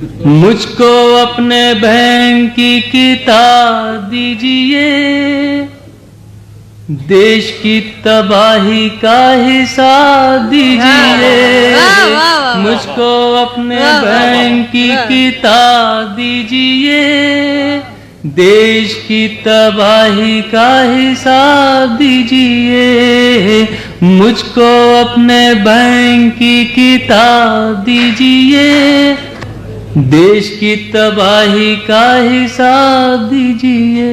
मुझको अपने बैंक की किताब दीजिए, देश की तबाही का हिसाब दीजिए। मुझको अपने बैंक की किताब दीजिए, देश की तबाही का हिसाब दीजिए। मुझको अपने बैंक की किताब दीजिए, देश की तबाही का हिसाब दीजिए।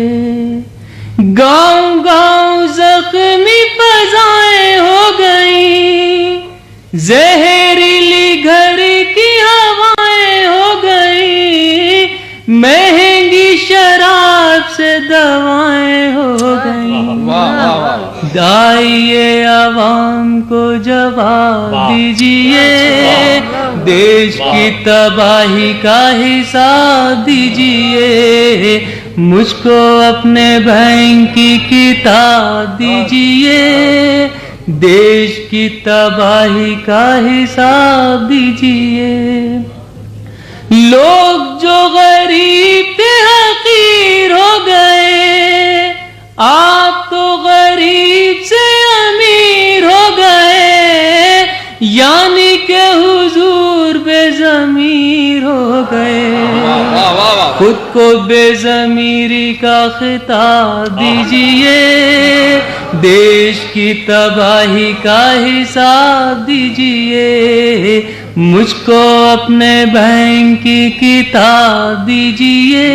गांव गांव जख्मी फजाएं हो गई, जहरीली घर की हवाएं हो गई, महंगी शराब से दवाएं हो गई। दाइए आवाम को जवाब दीजिए, देश की तबाही का हिसाब दीजिए। मुझको अपने बैंक की किताब दीजिए, देश की तबाही का हिसाब दीजिए। लोग जो गरीब थे हकीर हो गए, आप तो गरीब से अमीर हो गए, यानी के हुजूर बेज़मीर हो गए। खुद को बेज़मीरी का खिताब दीजिए, देश की तबाही का हिसाब दीजिए। मुझको अपने बैंक की किताब दीजिए,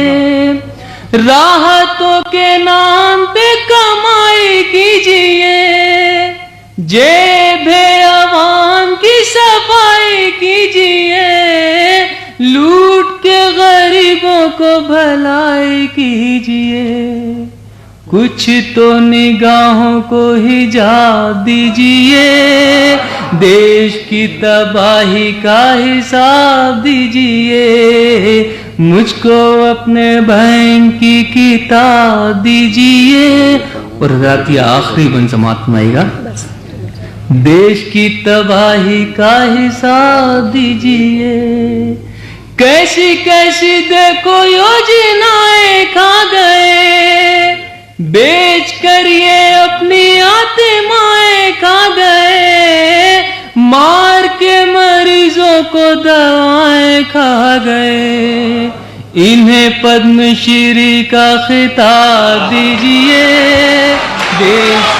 राहतों के नाम पे कमाई कीजिए, जेब अवाम की सफाई कीजिए, लूट के गरीबों को भलाई कीजिए। कुछ तो निगाहों को हिजाब दीजिए, देश की तबाही का हिसाब दीजिए। मुझको अपने बैंक की किताब दीजिए। और रात की आखिरी बन समाप्त आएगा, देश की तबाही का हिसाब दीजिए। कैसी कैसी देखो योजनाएं खा गए, बेच कर ये अपनी आत्माएं खा गए, मार के मरीजों को दवाएं खा गए। इन्हें पद्मश्री का खिताब दीजिए, देश